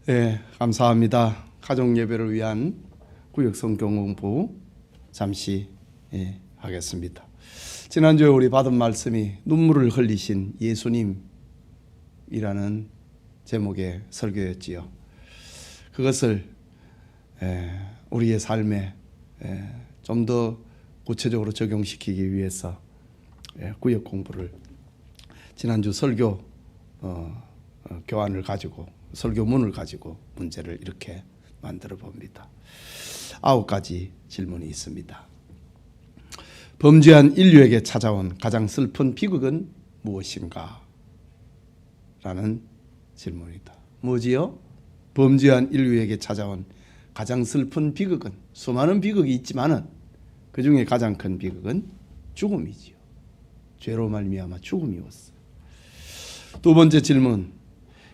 네, 감사합니다. 가족 예배를 위한 구역 성경 공부 잠시 하겠습니다. 지난주에 우리 받은 말씀이 눈물을 흘리신 예수님이라는 제목의 설교였지요. 그것을 우리의 삶에 좀 더 구체적으로 적용시키기 위해서 구역 공부를 지난주 설교 교환을 가지고 설교문을 가지고 문제를 이렇게 만들어 봅니다. 9가지 질문이 있습니다. 범죄한 인류에게 찾아온 가장 슬픈 비극은 무엇인가? 라는 질문이다. 뭐지요? 범죄한 인류에게 찾아온 가장 슬픈 비극은, 수많은 비극이 있지만은 그 중에 가장 큰 비극은 죽음이지요. 죄로 말미암아 죽음이 왔어요. 두 번째 질문,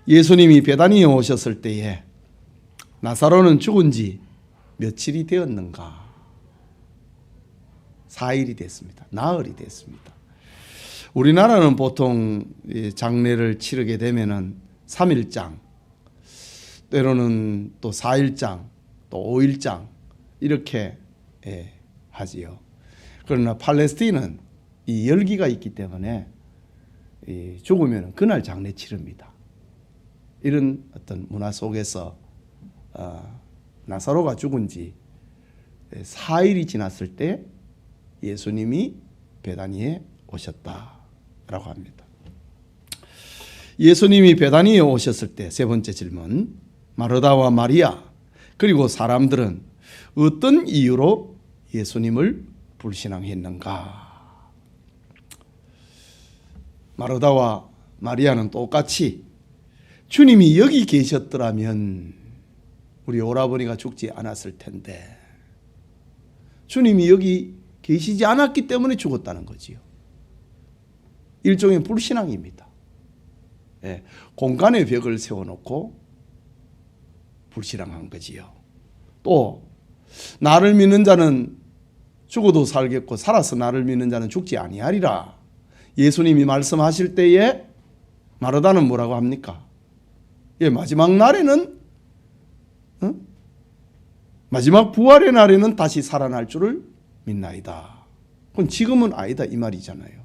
예수님이 베다니에 오셨을 때에 나사로는 죽은 지 며칠이 되었는가? 4일이 됐습니다. 나흘이 됐습니다. 우리나라는 보통 장례를 치르게 되면은 3일장, 때로는 또 4일장, 또 5일장 이렇게 하지요. 그러나 팔레스틴은 이 열기가 있기 때문에 죽으면 그날 장례 치릅니다. 이런 어떤 문화 속에서 나사로가 죽은 지 4일이 지났을 때 예수님이 베다니에 오셨다라고 합니다. 예수님이 베다니에 오셨을 때 세 번째 질문, 마르다와 마리아 그리고 사람들은 어떤 이유로 예수님을 불신앙했는가? 마르다와 마리아는 똑같이 주님이 여기 계셨더라면 우리 오라버니가 죽지 않았을 텐데 주님이 여기 계시지 않았기 때문에 죽었다는 거지요. 일종의 불신앙입니다. 공간의 벽을 세워놓고 불신앙한 거지요. 또 나를 믿는 자는 죽어도 살겠고 살아서 나를 믿는 자는 죽지 아니하리라. 예수님이 말씀하실 때에 마르다는 뭐라고 합니까? 마지막 날에는 마지막 부활의 날에는 다시 살아날 줄을 믿나이다. 그건 지금은 아니다 이 말이잖아요.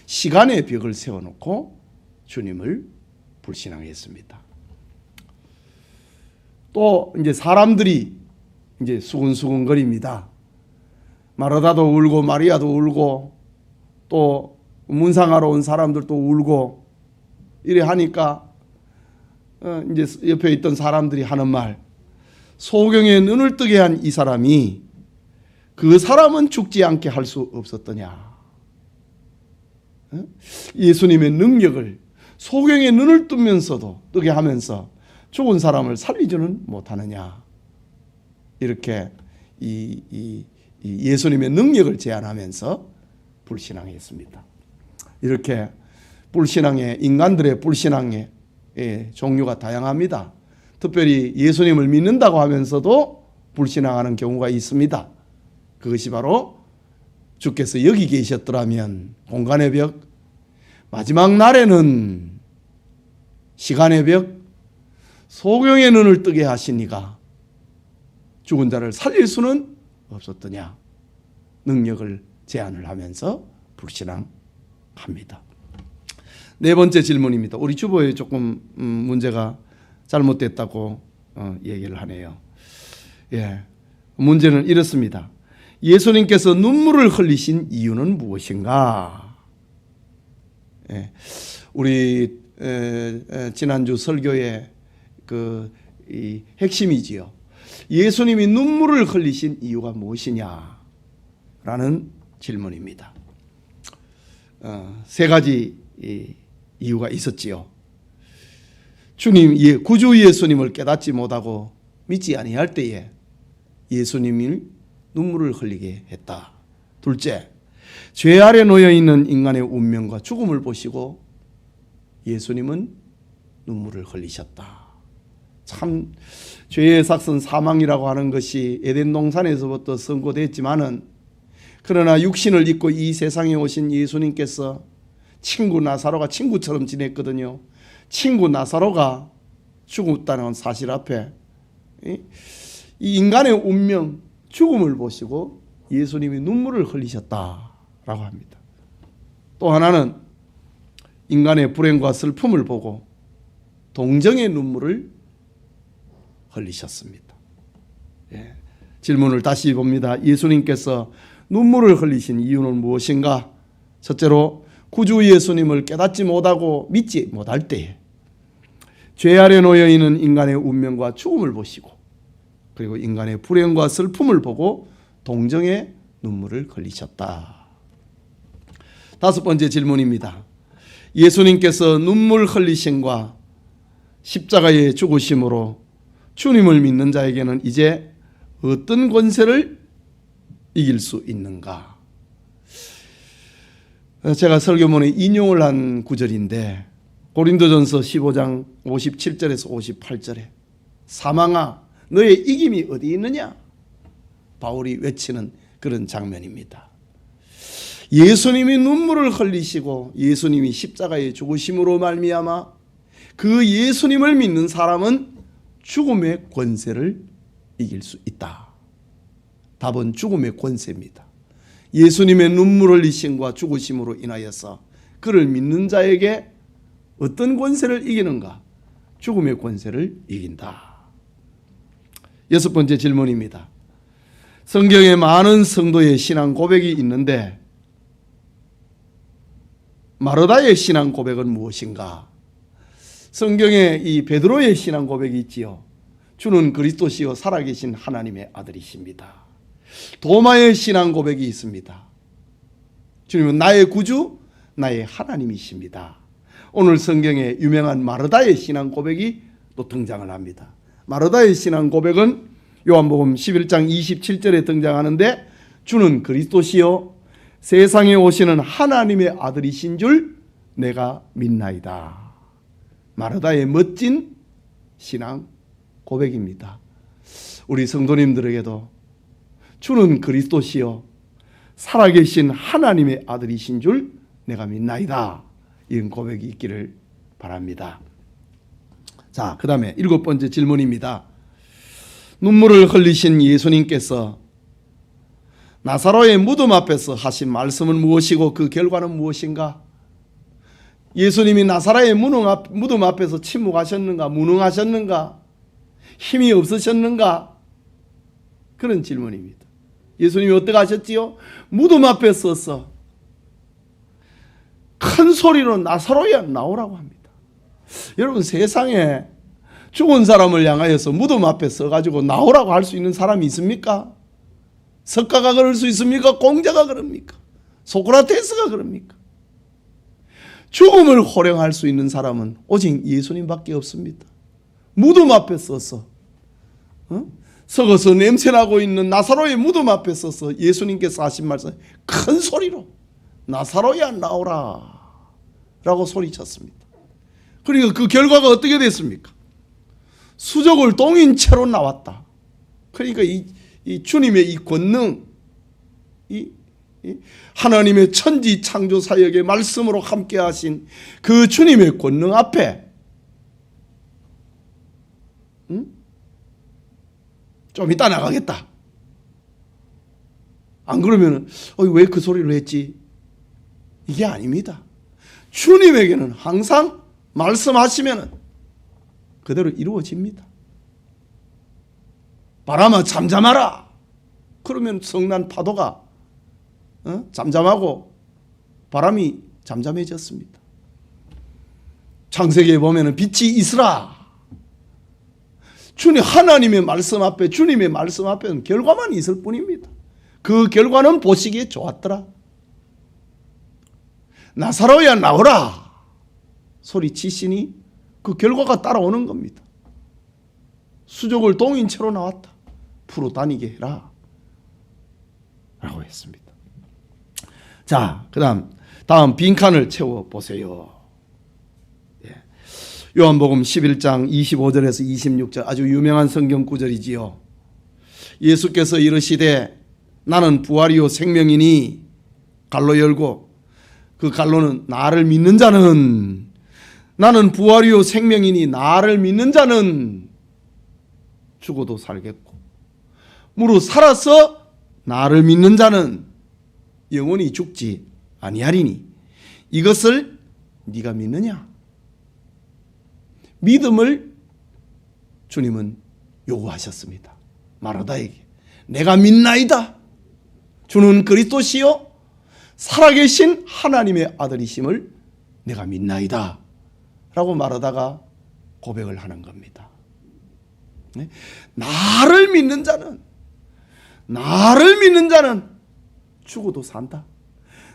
시간의 벽을 세워놓고 주님을 불신앙했습니다. 또 이제 사람들이 이제 수근수근거립니다. 마르다도 울고 마리아도 울고 또 문상하러 온 사람들도 울고 이래 하니까 이제 옆에 있던 사람들이 하는 말, 소경의 눈을 뜨게 한 이 사람이 그 사람은 죽지 않게 할 수 없었더냐. 예수님의 능력을 소경의 눈을 뜨게 하면서 죽은 사람을 살리지는 못하느냐. 이렇게 이 예수님의 능력을 제안하면서 불신앙했습니다. 이렇게 인간들의 불신앙의 종류가 다양합니다. 특별히 예수님을 믿는다고 하면서도 불신앙하는 경우가 있습니다. 그것이 바로 주께서 여기 계셨더라면 공간의 벽, 마지막 날에는 시간의 벽, 소경의 눈을 뜨게 하시니가 죽은 자를 살릴 수는 없었더냐. 능력을 제안을 하면서 불신앙합니다. 네 번째 질문입니다. 우리 주보에 조금 문제가 잘못됐다고 얘기를 하네요. 문제는 이렇습니다. 예수님께서 눈물을 흘리신 이유는 무엇인가? 우리 지난주 설교의 이 핵심이지요. 예수님이 눈물을 흘리신 이유가 무엇이냐라는 질문입니다. 세 가지 이유가 있었지요. 주님, 구주 예수님을 깨닫지 못하고 믿지 아니할 때에 예수님이 눈물을 흘리게 했다. 둘째, 죄 아래 놓여 있는 인간의 운명과 죽음을 보시고 예수님은 눈물을 흘리셨다. 참 죄의 삭선 사망이라고 하는 것이 에덴 동산에서부터 선고됐지만은 그러나 육신을 입고 이 세상에 오신 예수님께서 친구 나사로가 친구처럼 지냈거든요. 친구 나사로가 죽었다는 사실 앞에 이 인간의 운명, 죽음을 보시고 예수님이 눈물을 흘리셨다라고 합니다. 또 하나는 인간의 불행과 슬픔을 보고 동정의 눈물을 흘리셨습니다. 예. 질문을 다시 봅니다. 예수님께서 눈물을 흘리신 이유는 무엇인가? 첫째로 구주 예수님을 깨닫지 못하고 믿지 못할 때에 죄 아래 놓여 있는 인간의 운명과 죽음을 보시고 그리고 인간의 불행과 슬픔을 보고 동정의 눈물을 흘리셨다. 다섯 번째 질문입니다. 예수님께서 눈물 흘리심과 십자가의 죽으심으로 주님을 믿는 자에게는 이제 어떤 권세를 이길 수 있는가? 제가 설교문에 인용을 한 구절인데 고린도전서 15장 57절에서 58절에 사망아 너의 이김이 어디 있느냐? 바울이 외치는 그런 장면입니다. 예수님이 눈물을 흘리시고 예수님이 십자가의 죽으심으로 말미암아 그 예수님을 믿는 사람은 죽음의 권세를 이길 수 있다. 답은 죽음의 권세입니다. 예수님의 눈물 흘리심과 죽으심으로 인하여서 그를 믿는 자에게 어떤 권세를 이기는가? 죽음의 권세를 이긴다. 여섯 번째 질문입니다. 성경에 많은 성도의 신앙 고백이 있는데 마르다의 신앙 고백은 무엇인가? 성경에 이 베드로의 신앙 고백이 있지요. 주는 그리스도시요 살아계신 하나님의 아들이십니다. 도마의 신앙 고백이 있습니다. 주님은 나의 구주, 나의 하나님이십니다. 오늘 성경에 유명한 마르다의 신앙 고백이 또 등장을 합니다. 마르다의 신앙 고백은 요한복음 11장 27절에 등장하는데 주는 그리스도시요 세상에 오시는 하나님의 아들이신 줄 내가 믿나이다. 마르다의 멋진 신앙 고백입니다. 우리 성도님들에게도 주는 그리스도시요 살아계신 하나님의 아들이신 줄 내가 믿나이다. 이런 고백이 있기를 바랍니다. 자, 그 다음에 일곱 번째 질문입니다. 눈물을 흘리신 예수님께서 나사로의 무덤 앞에서 하신 말씀은 무엇이고 그 결과는 무엇인가? 예수님이 나사로의 무덤 앞에서 침묵하셨는가? 무능하셨는가? 힘이 없으셨는가? 그런 질문입니다. 예수님이 어떻게 하셨지요? 무덤 앞에 서서 큰 소리로 나사로야 나오라고 합니다. 여러분 세상에 죽은 사람을 향하여서 무덤 앞에 서가지고 나오라고 할 수 있는 사람이 있습니까? 석가가 그럴 수 있습니까? 공자가 그럽니까? 소크라테스가 그럽니까? 죽음을 호령할 수 있는 사람은 오직 예수님밖에 없습니다. 무덤 앞에 서서 썩어서 냄새나고 있는 나사로의 무덤 앞에 서서 예수님께서 하신 말씀 큰 소리로 나사로야 나오라 라고 소리쳤습니다. 그러니까 그 결과가 어떻게 됐습니까? 수족을 동인 채로 나왔다. 그러니까 이 주님의 이 권능, 이 하나님의 천지 창조 사역의 말씀으로 함께 하신 그 주님의 권능 앞에 좀 이따 나가겠다. 안 그러면 왜 그 소리를 했지? 이게 아닙니다. 주님에게는 항상 말씀하시면 그대로 이루어집니다. 바람아 잠잠하라. 그러면 성난 파도가 잠잠하고 바람이 잠잠해졌습니다. 창세기에 보면 빛이 있으라. 주님 하나님의 말씀 앞에 주님의 말씀 앞에는 결과만 있을 뿐입니다. 그 결과는 보시기에 좋았더라. 나사로야 나오라 소리치시니 그 결과가 따라오는 겁니다. 수족을 동인 채로 나왔다. 풀어 다니게 해라 라고 했습니다. 자, 다음 빈칸을 채워보세요. 요한복음 11장 25절에서 26절 아주 유명한 성경 구절이지요. 예수께서 이르시되 나는 부활이요 생명이니 갈로 열고 그 갈로는 나를 믿는 자는 나는 부활이요 생명이니 나를 믿는 자는 죽어도 살겠고 무릇 살아서 나를 믿는 자는 영원히 죽지 아니하리니 이것을 네가 믿느냐? 믿음을 주님은 요구하셨습니다. 마르다에게 내가 믿나이다. 주는 그리스도시요 살아계신 하나님의 아들이심을 내가 믿나이다 라고 마르다가 고백을 하는 겁니다. 나를 믿는 자는 죽어도 산다.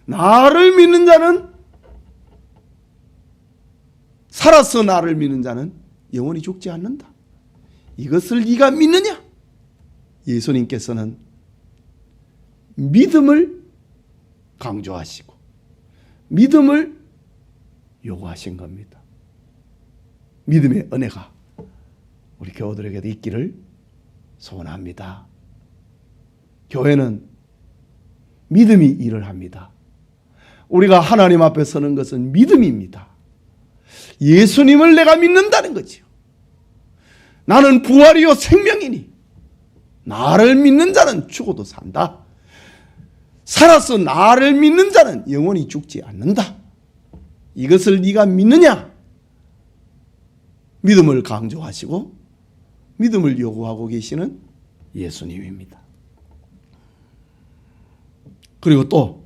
나를 믿는 자는 살아서 나를 믿는 자는 영원히 죽지 않는다. 이것을 네가 믿느냐? 예수님께서는 믿음을 강조하시고 믿음을 요구하신 겁니다. 믿음의 은혜가 우리 교우들에게도 있기를 소원합니다. 교회는 믿음이 일을 합니다. 우리가 하나님 앞에 서는 것은 믿음입니다. 예수님을 내가 믿는다는 거지요. 나는 부활이요 생명이니 나를 믿는 자는 죽어도 산다. 살아서 나를 믿는 자는 영원히 죽지 않는다. 이것을 네가 믿느냐? 믿음을 강조하시고 믿음을 요구하고 계시는 예수님입니다. 그리고 또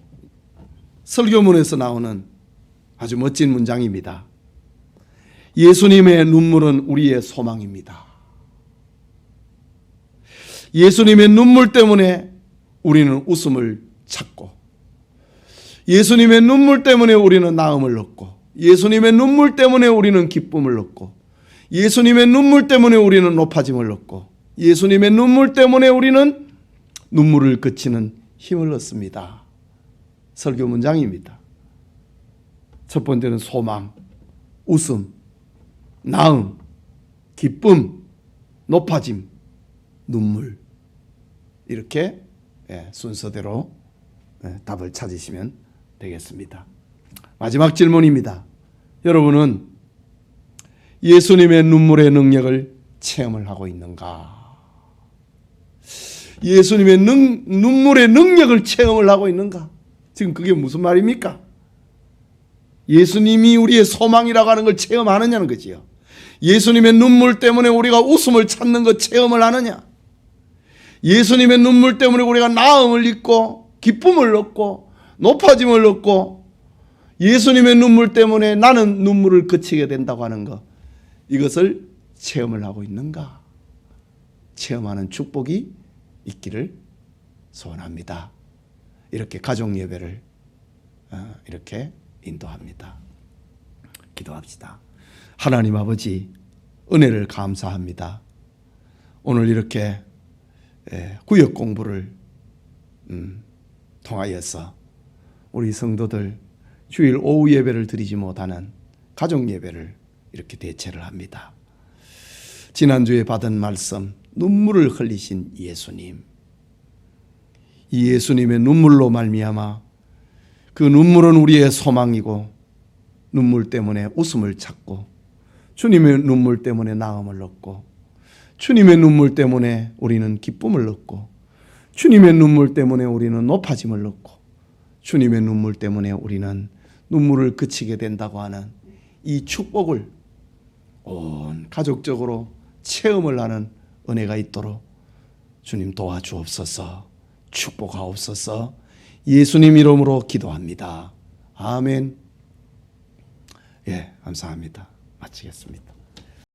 설교문에서 나오는 아주 멋진 문장입니다. 예수님의 눈물은 우리의 소망입니다. 예수님의 눈물 때문에 우리는 웃음을 찾고 예수님의 눈물 때문에 우리는 나음을 얻고 예수님의 눈물 때문에 우리는 기쁨을 얻고 예수님의 눈물 때문에 우리는 높아짐을 얻고 예수님의 눈물 때문에 우리는 눈물을 그치는 힘을 얻습니다. 설교 문장입니다. 첫 번째는 소망, 웃음, 나음, 기쁨, 높아짐, 눈물 이렇게 순서대로 답을 찾으시면 되겠습니다. 마지막 질문입니다. 여러분은 예수님의 눈물의 능력을 체험을 하고 있는가? 예수님의 눈물의 능력을 체험을 하고 있는가? 지금 그게 무슨 말입니까? 예수님이 우리의 소망이라고 하는 걸 체험하느냐는 거지요. 예수님의 눈물 때문에 우리가 웃음을 찾는 것 체험을 하느냐? 예수님의 눈물 때문에 우리가 나음을 잊고 기쁨을 얻고 높아짐을 얻고 예수님의 눈물 때문에 나는 눈물을 그치게 된다고 하는 것, 이것을 체험을 하고 있는가? 체험하는 축복이 있기를 소원합니다. 이렇게 가족 예배를 이렇게 인도합니다. 기도합시다. 하나님 아버지, 은혜를 감사합니다. 오늘 이렇게 구역 공부를 통하여서 우리 성도들 주일 오후 예배를 드리지 못하는 가족 예배를 이렇게 대체를 합니다. 지난주에 받은 말씀, 눈물을 흘리신 예수님, 이 예수님의 눈물로 말미암아 그 눈물은 우리의 소망이고 눈물 때문에 웃음을 찾고 주님의 눈물 때문에 나음을 얻고 주님의 눈물 때문에 우리는 기쁨을 얻고 주님의 눈물 때문에 우리는 높아짐을 얻고 주님의 눈물 때문에 우리는 눈물을 그치게 된다고 하는 이 축복을 온 가족적으로 체험을 하는 은혜가 있도록 주님 도와주옵소서, 축복하옵소서. 예수님 이름으로 기도합니다. 아멘. 감사합니다. 마치겠습니다.